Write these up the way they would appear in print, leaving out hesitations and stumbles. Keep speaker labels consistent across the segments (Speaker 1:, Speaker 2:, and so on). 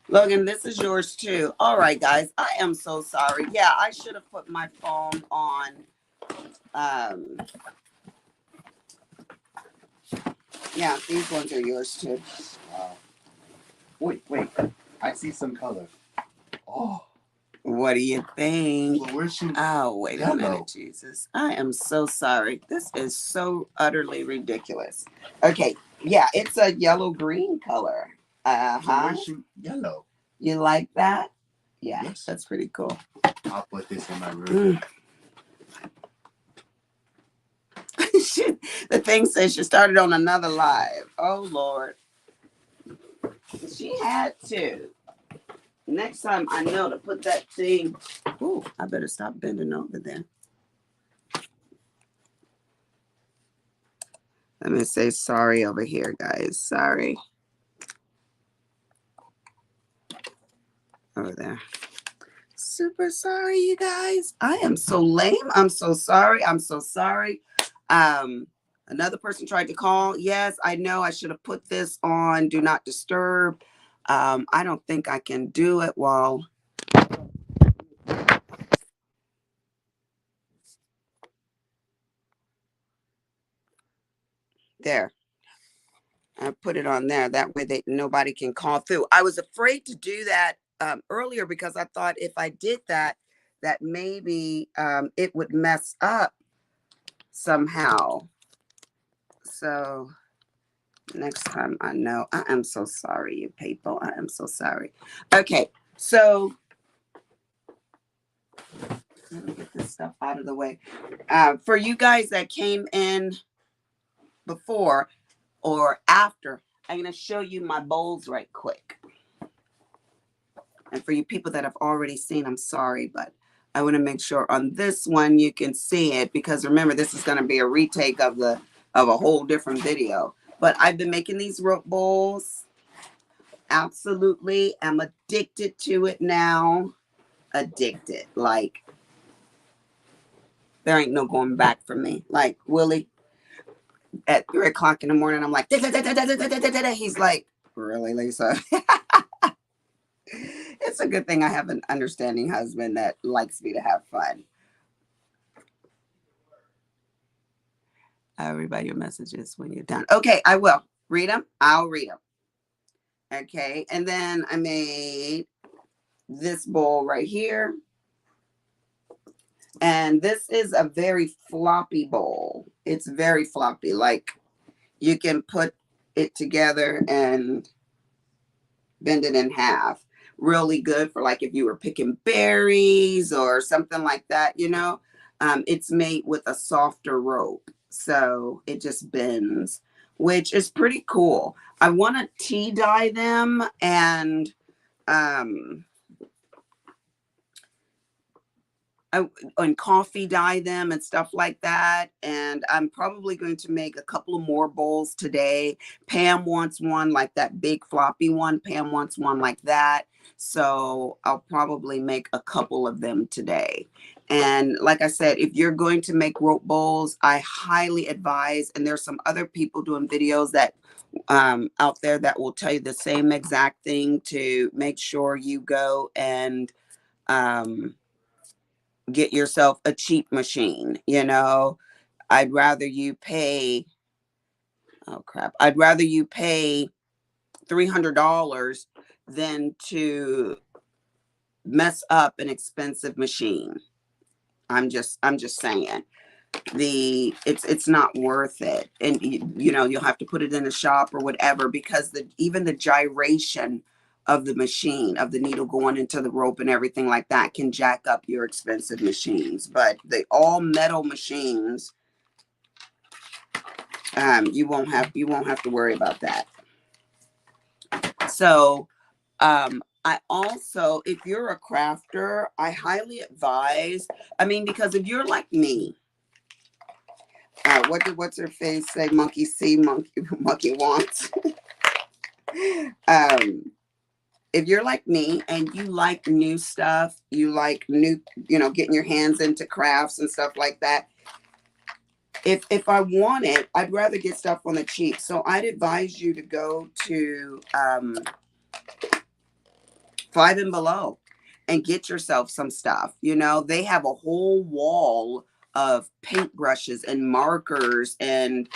Speaker 1: Logan, this is yours too. All right, guys. I am so sorry. Yeah, I should have put my phone on. Um, yeah, these ones are yours too.
Speaker 2: Wow. Wait. I see some color. Oh,
Speaker 1: What do you think?
Speaker 2: fluorescent
Speaker 1: Oh, wait a
Speaker 2: yellow.
Speaker 1: minute, Jesus. I am so sorry. This is so utterly ridiculous. Okay, yeah, it's a yellow green color. Uh huh.
Speaker 2: Fluorescent yellow.
Speaker 1: You like that? Yeah,
Speaker 2: Yes.
Speaker 1: that's pretty cool.
Speaker 2: I'll put this in my room.
Speaker 1: The thing says she started on another live. Oh, Lord. She had to. Next time I know to put that thing. Ooh, I better stop bending over there. Let me say sorry over here, guys. Sorry. Over there. Super sorry, you guys. I am so lame. I'm so sorry. I'm so sorry. Um, Another person tried to call. Yes, I know I should have put this on Do Not Disturb. I don't think I can do it while there. I put it on there. That way they nobody can call through. I was afraid to do that earlier because I thought if I did that, that maybe it would mess up somehow. So next time I know. I am so sorry, you people. I am so sorry. Okay, so let me get this stuff out of the way. For you guys that came in before or after, I'm going to show you my bowls right quick. And for you people that have already seen, I'm sorry, but I want to make sure on this one you can see it because remember this is going to be a retake of a whole different video. But I've been making these rope bowls. Absolutely, I'm addicted to it now. Addicted, like there ain't no going back for me. Like Willie, at 3 o'clock in the morning, I'm like, he's like, really, Lisa? It's a good thing I have an understanding husband that likes me to have fun. I'll read your messages when you're done. Okay, I will read them. I'll read them. Okay, and then I made this bowl right here. And this is a very floppy bowl. It's very floppy. Like you can put it together and bend it in half. Really good for like if you were picking berries or something like that. It's made with a softer rope. So it just bends, which is pretty cool. I want to tea dye them um, and coffee dye them and stuff like that. And I'm probably going to make a couple of more bowls today. Pam wants one like that big floppy one. Pam wants one like that. So I'll probably make a couple of them today. And like I said, if you're going to make rope bowls, I highly advise, and there's some other people doing videos that out there that will tell you the same exact thing to make sure you go and um, get yourself a cheap machine. I'd rather you pay, oh crap, I'd rather you pay $300 than to mess up an expensive machine. I'm just saying it's not worth it. And you'll have to put it in a shop or whatever because even the gyration of the machine, of the needle going into the rope and everything like that can jack up your expensive machines. But the all metal machines, you won't have to worry about that. So I also, if you're a crafter, I highly advise, because if you're like me, what's her face say? Monkey see, monkey wants. If you're like me and you like new stuff, you like new, getting your hands into crafts and stuff like that. If I want it, I'd rather get stuff on the cheap. So I'd advise you to go to Five and below, and get yourself some stuff. You know, they have a whole wall of paintbrushes and markers and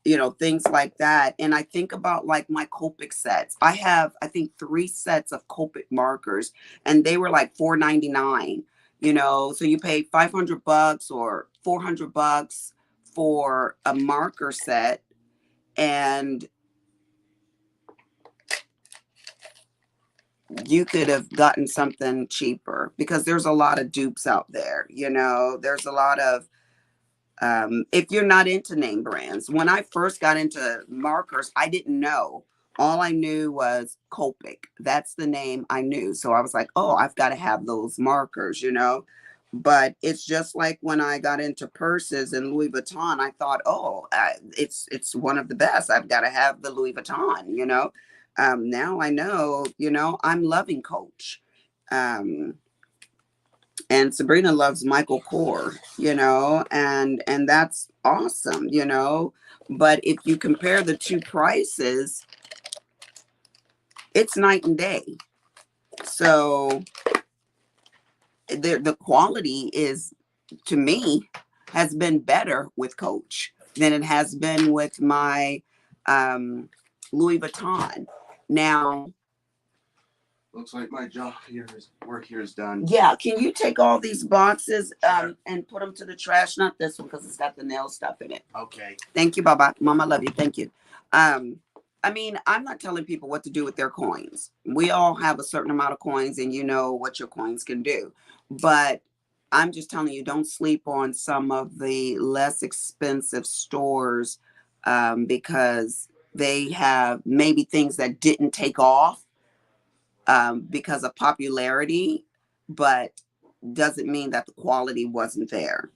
Speaker 1: you know, things like that. And I think about like my Copic sets. I have, I think, 3 sets of Copic markers, and they were like $4.99. You know, so you pay $500 or $400 for a marker set, and you could have gotten something cheaper, because there's a lot of dupes out there. You know, there's a lot of if you're not into name brands. When I first got into markers, I didn't know. All I knew was Copic. That's the name I knew. So I was like, oh, I've got to have those markers, you know. But it's just like when I got into purses and Louis Vuitton, I thought, oh, it's one of the best. I've got to have the Louis Vuitton, you know. Now I know, you know, I'm loving Coach. And Sabrina loves Michael Kors, you know, and that's awesome, you know. But if you compare the two prices, it's night and day. So the quality is, to me, has been better with Coach than it has been with my Louis Vuitton. Now,
Speaker 2: Looks like my work here is done.
Speaker 1: yeah, can you take all these boxes and put them to the trash? Not this one, because it's got the nail stuff in it.
Speaker 2: Okay.
Speaker 1: Thank you, Baba. Mama, love you. Thank you. I mean, I'm not telling people what to do with their coins. We all have a certain amount of coins, and you know what your coins can do. But I'm just telling you, don't sleep on some of the less expensive stores, because they have maybe things that didn't take off because of popularity, but doesn't mean that the quality wasn't there.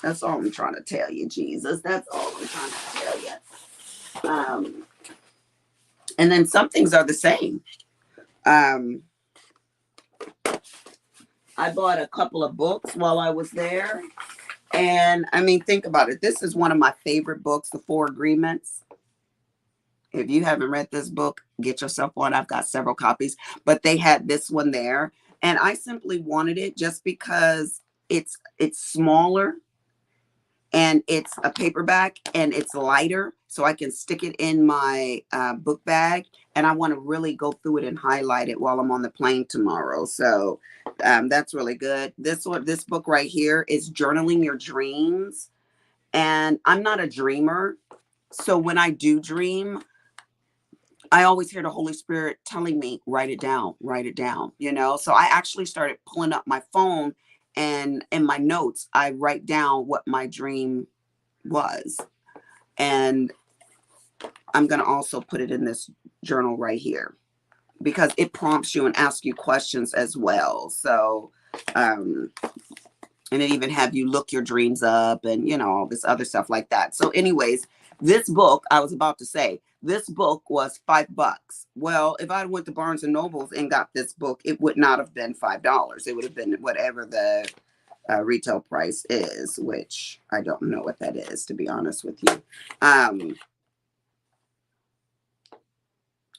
Speaker 1: That's all I'm trying to tell you, Jesus. That's all I'm trying to tell you. And then some things are the same. I bought a couple of books while I was there. And I mean, think about it. This is one of my favorite books, The Four Agreements. If you haven't read this book, get yourself one. I've got several copies, but they had this one there, and I simply wanted it just because it's smaller, and it's a paperback, and it's lighter, so I can stick it in my book bag, and I want to really go through it and highlight it while I'm on the plane tomorrow. So that's really good. This book right here is Journaling Your Dreams, and I'm not a dreamer, so when I do dream, I always hear the Holy Spirit telling me, write it down, you know? So I actually started pulling up my phone, and in my notes, I write down what my dream was. And I'm going to also put it in this journal right here, because it prompts you and asks you questions as well. So, and it even have you look your dreams up and, you know, all this other stuff like that. So anyways, this book, I was about to say, this book was $5. Well, if I went to Barnes and Nobles and got this book, it would not have been $5. It would have been whatever the retail price is, which I don't know what that is, to be honest with you.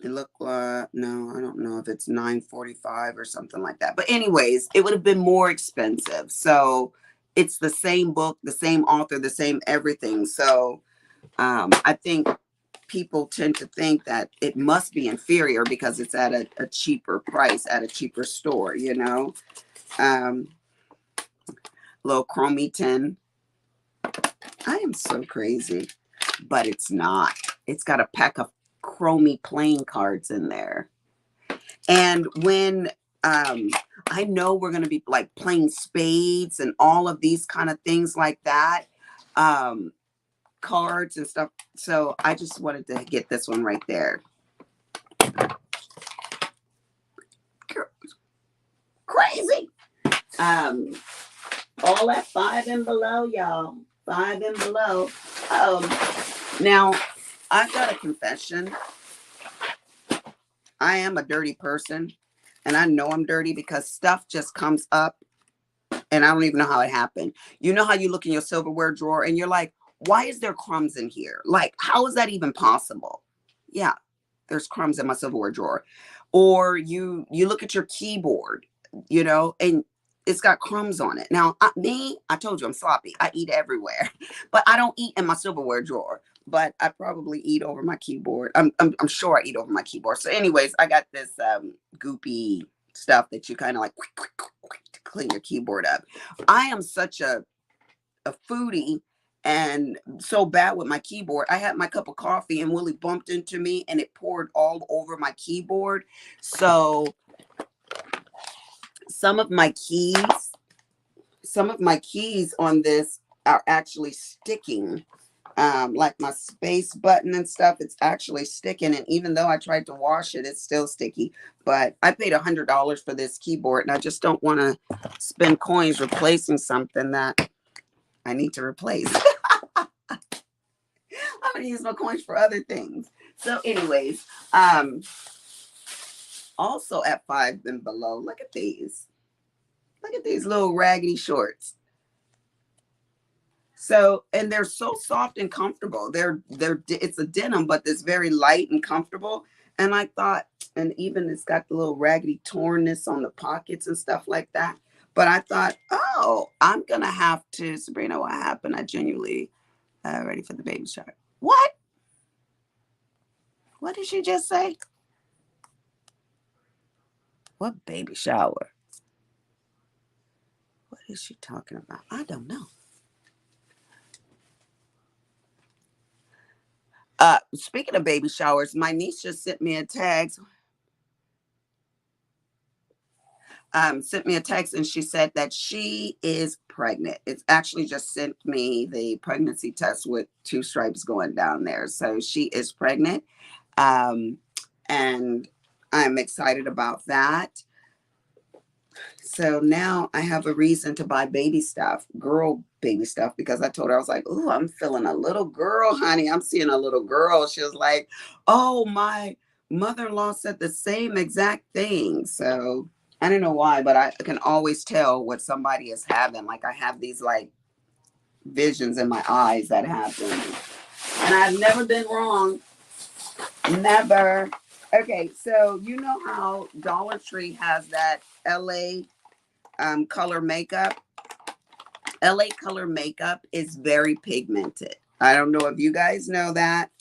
Speaker 1: It looked like, no, I don't know if it's $9.45 or something like that. But anyways, it would have been more expensive. So it's the same book, the same author, the same everything. So I think people tend to think that it must be inferior because it's at a cheaper price at a cheaper store, you know. Little chromie tin. I am so crazy, but it's not. It's got a pack of chromie playing cards in there. And when I know we're going to be like playing spades and all of these kind of things like that, cards and stuff. So I just wanted to get this one right there. Crazy. All at 5 and below, y'all. 5 and below. Now, I've got a confession. I am a dirty person, and I know I'm dirty because stuff just comes up, and I don't even know how it happened. You know how you look in your silverware drawer, and you're like, why is there crumbs in here? Like, how is that even possible? Yeah, there's crumbs in my silverware drawer. Or you look at your keyboard, you know, and it's got crumbs on it. Now, I told you I'm sloppy. I eat everywhere, but I don't eat in my silverware drawer. But I probably eat over my keyboard. I'm sure I eat over my keyboard. So, anyways, I got this goopy stuff that you kind of like to clean your keyboard up. I am such a foodie and so bad with my keyboard. I had my cup of coffee and Willie bumped into me and it poured all over my keyboard. So some of my keys, some of my keys on this are actually sticking. Like my space button and stuff, it's actually sticking. And even though I tried to wash it, it's still sticky. But I paid $100 for this keyboard, and I just don't want to spend coins replacing something that I need to replace. I'm gonna use my coins for other things. So, anyways, also at 5 and below, look at these. Look at these little raggedy shorts. So, and they're so soft and comfortable. It's a denim, but it's very light and comfortable. And I thought, and even it's got the little raggedy tornness on the pockets and stuff like that. But I thought, oh, I'm gonna have to, Sabrina, what happened? I genuinely ready for the baby shower. What? What did she just say? What baby shower? What is she talking about? I don't know. Speaking of baby showers, my niece just sent me a text. Sent me a text and she said that she is pregnant. It's actually just sent me the pregnancy test with 2 stripes going down there. So she is pregnant. And I'm excited about that. So now I have a reason to buy baby stuff, girl baby stuff, because I told her, I was like, oh, I'm feeling a little girl, honey. I'm seeing a little girl. She was like, oh, my mother-in-law said the same exact thing. So I don't know why, but I can always tell what somebody is having. Like I have these like visions in my eyes that happen. And I've never been wrong. Never. Okay, so you know how Dollar Tree has that LA color makeup? LA color makeup is very pigmented. I don't know if you guys know that.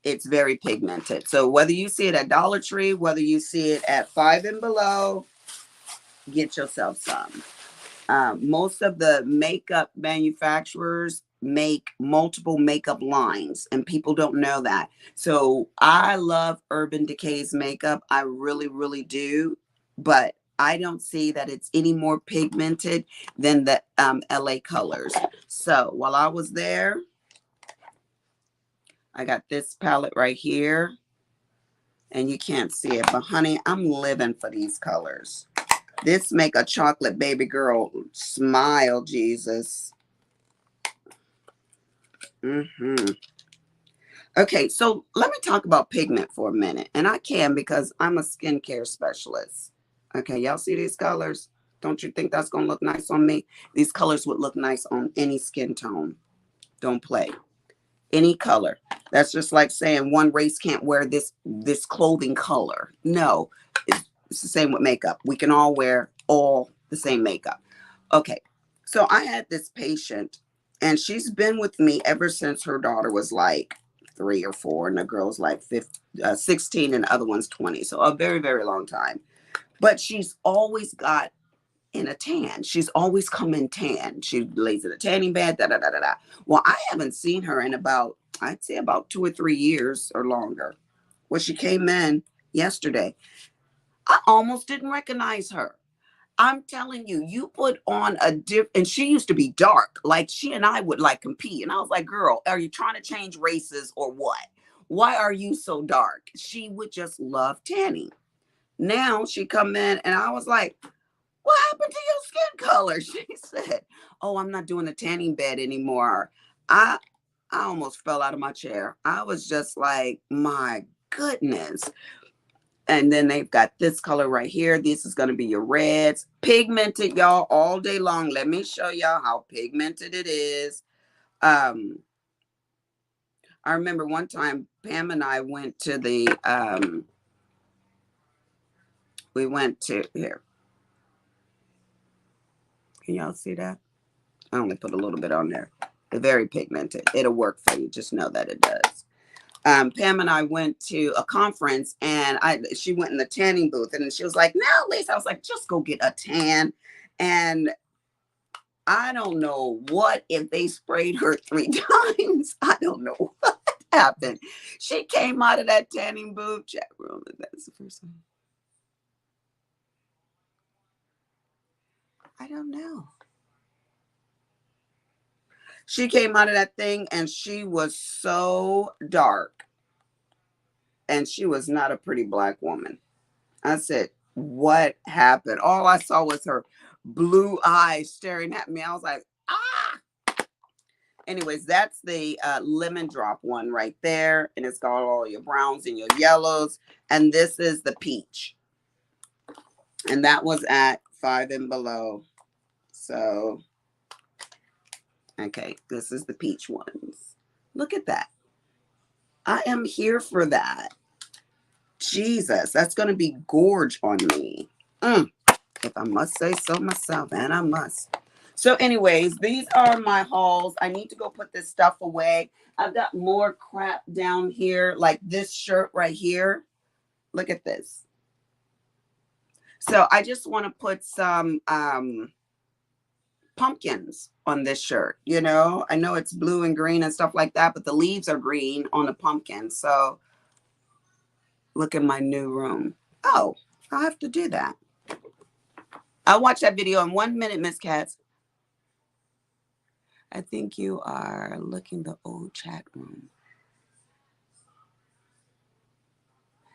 Speaker 1: It's very pigmented. So whether you see it at Dollar Tree, whether you see it at 5 and below, get yourself some. Most of the makeup manufacturers make multiple makeup lines and people don't know that. So I love Urban Decay's makeup. I really, really do. But I don't see that it's any more pigmented than the LA colors. So while I was there, I got this palette right here. And you can't see it, but honey, I'm living for these colors. This make a chocolate baby girl smile, Jesus. Okay, so let me talk about pigment for a minute. And I can because I'm a skincare specialist. Okay, y'all see these colors? Don't you think that's going to look nice on me? These colors would look nice on any skin tone. Don't play. Any color. That's just like saying one race can't wear this clothing color. No, it's the same with makeup. We can all wear all the same makeup. Okay, so I had this patient and she's been with me ever since her daughter was like 3 or 4 and the girl's like 16 and the other one's 20. So a very, very long time. But she's always got in a tan. She's always come in tan. She lays in a tanning bed, da da da da da. Well, I haven't seen her in about, I'd say about 2 or 3 years or longer. Well, she came in yesterday. I almost didn't recognize her. I'm telling you, you put on a and she used to be dark. Like she and I would like compete. And I was like, girl, are you trying to change races or what? Why are you so dark? She would just love tanning. Now she come in and I was like, what happened to your skin color? She said, oh, I'm not doing the tanning bed anymore. I almost fell out of my chair. I was just like, my goodness. And then they've got this color right here. This is going to be your reds. Pigmented, y'all, all day long. Let me show y'all how pigmented it is. I remember one time Pam and I went to the we went to here. Can y'all see that? I only put a little bit on there. They're very pigmented. It'll work for you. Just know that it does. Pam and I went to a conference, and she went in the tanning booth, and she was like, "No, Lisa." I was like, "Just go get a tan." And I don't know what, if they sprayed her 3 times. I don't know what happened. She came out of that tanning booth. Chat room. That's the first one. I don't know. She came out of that thing and she was so dark. And she was not a pretty black woman. I said, "What happened?" All I saw was her blue eyes staring at me. I was like, ah. Anyways, that's the lemon drop one right there. And it's got all your browns and your yellows. And this is the peach. And that was at 5 and Below. So, okay, this is the peach ones. Look at that. I am here for that. Jesus, that's going to be gorge on me. If I must say so myself, and I must. So anyways, these are my hauls. I need to go put this stuff away. I've got more crap down here, like this shirt right here. Look at this. So I just want to put some pumpkins on this shirt. You know, I know it's blue and green and stuff like that, but the leaves are green on the pumpkin. So look at my new room. Oh, I'll have to do that. I'll watch that video in 1 minute, Miss Katz. I think you are looking the old chat room.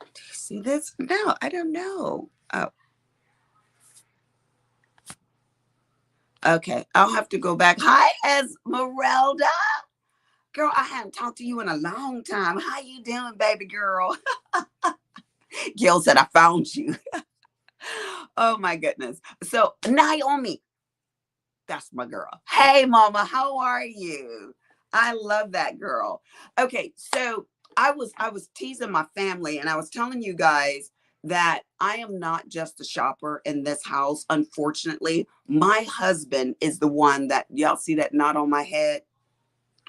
Speaker 1: Do you see this? No, I don't know. Oh. Okay, I'll have to go back. Hi, Esmeralda. Girl, I haven't talked to you in a long time. How you doing, baby girl? Gail said, "I found you." Oh, my goodness. So, Naomi, that's my girl. Hey, mama, how are you? I love that girl. Okay, so I was teasing my family, and I was telling you guys that I am not just a shopper in this house. Unfortunately, my husband is the one that, y'all see that knot on my head?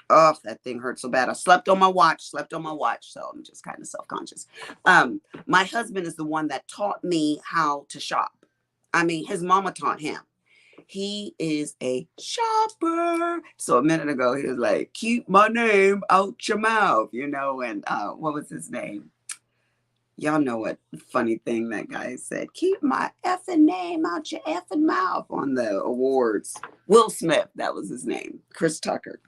Speaker 1: Oh, that thing hurt so bad. I slept on my watch, so I'm just kind of self-conscious. My husband is the one that taught me how to shop. I mean, his mama taught him. He is a shopper. So a minute ago, he was like, "Keep my name out your mouth," you know, and what was his name? Y'all know what funny thing that guy said. "Keep my effing name out your effing mouth" on the awards. Will Smith, that was his name. Chris Tucker.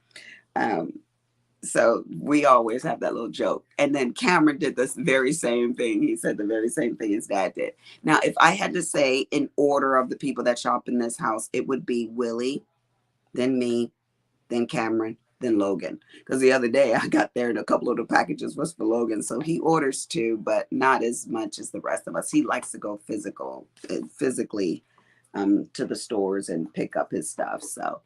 Speaker 1: So we always have that little joke. And then Cameron did this very same thing. He said the very same thing his dad did. Now, if I had to say in order of the people that shop in this house, it would be Willie, then me, then Cameron, then Logan. Because the other day I got there and a couple of the packages was for Logan. So he orders too, but not as much as the rest of us. He likes to go physically to the stores and pick up his stuff. So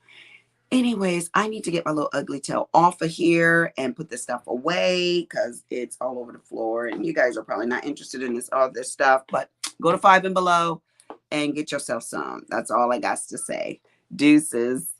Speaker 1: anyways, I need to get my little ugly tail off of here and put this stuff away because it's all over the floor. And you guys are probably not interested in all this stuff, but go to 5 and Below and get yourself some. That's all I got to say. Deuces.